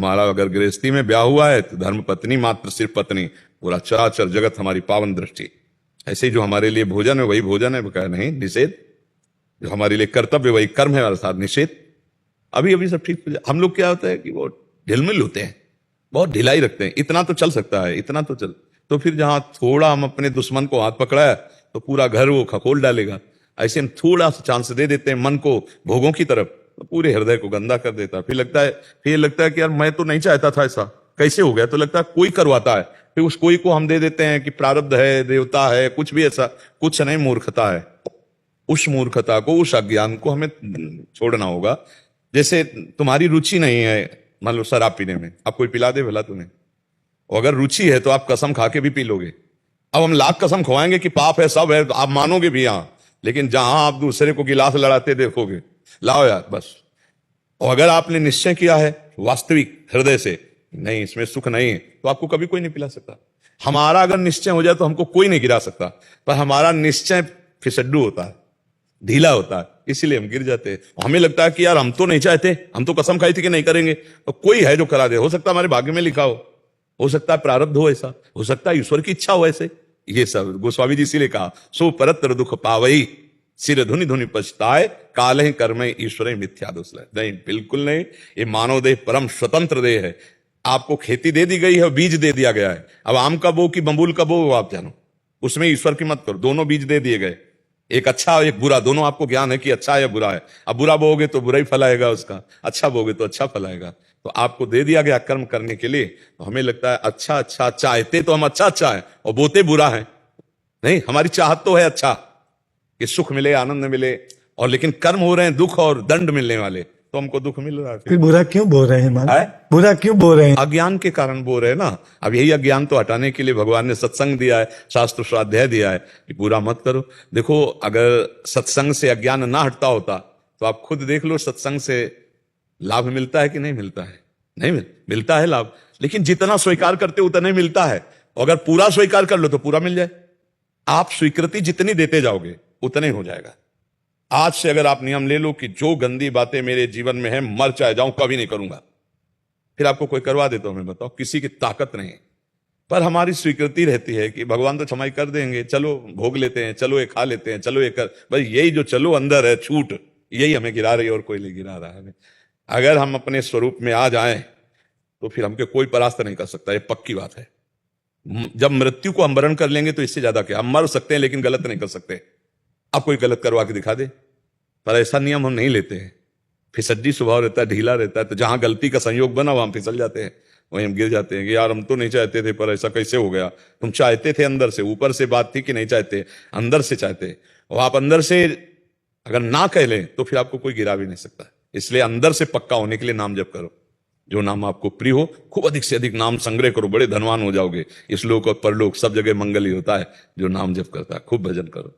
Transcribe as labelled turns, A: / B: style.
A: हमारा अगर गृहस्थी में ब्याह हुआ है तो धर्म पत्नी मात्र सिर्फ पत्नी, पूरा चराचर जगत हमारी पावन दृष्टि। ऐसे ही जो हमारे लिए भोजन है वही भोजन है, कहा नहीं निषेध। जो हमारे लिए कर्तव्य वही कर्म है, अर्थात निषेध। अभी अभी सब ठीक हो जाए। हम लोग क्या होता है कि वो ढिलमिल होते हैं, बहुत ढिलाई रखते हैं, इतना तो चल सकता है, इतना तो चल। तो फिर जहां थोड़ा हम अपने दुश्मन को हाथ पकड़ा है तो पूरा घर वो खखोल डालेगा। ऐसे हम थोड़ा सा चांस दे देते हैं मन को भोगों की तरफ, तो पूरे हृदय को गंदा कर देता है। फिर लगता है कि यार मैं तो नहीं चाहता था ऐसा, कैसे हो गया? तो लगता है कोई करवाता है, फिर उस कोई को हम दे देते हैं कि प्रारब्ध है, देवता है, कुछ भी ऐसा कुछ नहीं, मूर्खता है। उस मूर्खता को, उस अज्ञान को हमें छोड़ना होगा। जैसे तुम्हारी रुचि नहीं है मान लो शराब पीने में, अब कोई पिला दे भला तुम्हें, और अगर रुचि है तो आप कसम खा के भी पी लोगे। अब हम लाख कसम खवाएंगे कि पाप है, सब है, तो आप मानोगे भी हाँ, लेकिन जहां आप दूसरे को गिलास लड़ाते देखोगे, लाओ यार बस। और अगर आपने निश्चय किया है वास्तविक हृदय से नहीं इसमें सुख नहीं है, तो आपको कभी कोई नहीं पिला सकता। हमारा अगर निश्चय हो जाए तो हमको कोई नहीं गिरा सकता, पर हमारा निश्चय फिसड्डू होता है, ढीला होता है, इसीलिए हम गिर जाते हैं। हमें लगता है कि यार हम तो नहीं चाहते, हम तो कसम खाई थी कि नहीं करेंगे, तो कोई है जो करा दे। हो सकता है हमारे भाग्य में लिखा हो सकता है प्रारब्ध हो ऐसा, हो सकता है ईश्वर की इच्छा हो ऐसे। ये सब गोस्वामी जी इसीलिए कहा, सो परत्र दुख पावई सिर धुनि धुनि पछताए, काल है कर्म ईश्वर मिथ्या दोष। नहीं, बिल्कुल नहीं। ये मानव देह परम स्वतंत्र देह है। आपको खेती दे दी गई है, बीज दे दिया गया है। अब आम का बो कि बम्बूल का बो आप जानो, उसमें ईश्वर की मत करो। दोनों बीज दे दिए गए, एक अच्छा और एक बुरा, दोनों आपको ज्ञान है कि अच्छा है या बुरा है। अब बुरा बोगे तो बुरा ही फल आएगा उसका, अच्छा बोगे तो अच्छा फल आएगा। तो आपको दे दिया गया कर्म करने के लिए, तो हमें लगता है अच्छा अच्छा चाहते तो हम अच्छा है और बोते बुरा है। नहीं, हमारी चाहत तो है अच्छा कि सुख मिले, आनंद मिले, और लेकिन कर्म हो रहे हैं दुख और दंड मिलने वाले, तो हमको दुख मिल रहा है।
B: फिर बुरा क्यों बोल रहे हैं? बुरा क्यों बोल रहे हैं?
A: अज्ञान के कारण बोल रहे हैं ना। अब यही अज्ञान तो हटाने के लिए भगवान ने सत्संग दिया है, शास्त्र स्वाध्याय दिया है कि बुरा मत करो। देखो, अगर सत्संग से अज्ञान ना हटता होता तो आप खुद देख लो, सत्संग से लाभ मिलता है कि नहीं मिलता है? नहीं मिलता है लाभ, लेकिन जितना स्वीकार करते उतना ही मिलता है। अगर पूरा स्वीकार कर लो तो पूरा मिल जाए। आप स्वीकृति जितनी देते जाओगे उतना ही हो जाएगा। आज से अगर आप नियम ले लो कि जो गंदी बातें मेरे जीवन में है, मर चाहे जाऊं, कभी नहीं करूंगा, फिर आपको कोई करवा दे तो हमें बताओ, किसी की ताकत नहीं। पर हमारी स्वीकृति रहती है कि भगवान तो क्षमा कर देंगे, चलो भोग लेते हैं, चलो ये खा लेते हैं, चलो ये कर, भाई यही जो चलो अंदर है छूट, यही हमें गिरा रही है और कोई नहीं गिरा रहा है। अगर हम अपने स्वरूप में आ जाएं तो फिर हमके कोई परास्त नहीं कर सकता, ये पक्की बात है। जब मृत्यु को हम वरण कर लेंगे तो इससे ज्यादा क्या, हम मर सकते हैं लेकिन गलत नहीं कर सकते। अब कोई गलत करवा के दिखा दे, पर ऐसा नियम हम नहीं लेते हैं। फिसड्डी स्वभाव रहता है, ढीला रहता है, तो जहां गलती का संयोग बना वहां हम फिसल जाते हैं, वहीं हम गिर जाते हैं कि यार हम तो नहीं चाहते थे, पर ऐसा कैसे हो गया। तुम चाहते थे अंदर से, ऊपर से बात थी कि नहीं चाहते, अंदर से चाहते, और आप अंदर से अगर ना कह लें तो फिर आपको कोई गिरा भी नहीं सकता। इसलिए अंदर से पक्का होने के लिए नाम जप करो, जो नाम आपको प्रिय हो, खूब अधिक से अधिक नाम संग्रह करो, बड़े धनवान हो जाओगे। इस लोक और परलोक सब जगह मंगल ही होता है जो नाम जप करता है। खूब भजन करो।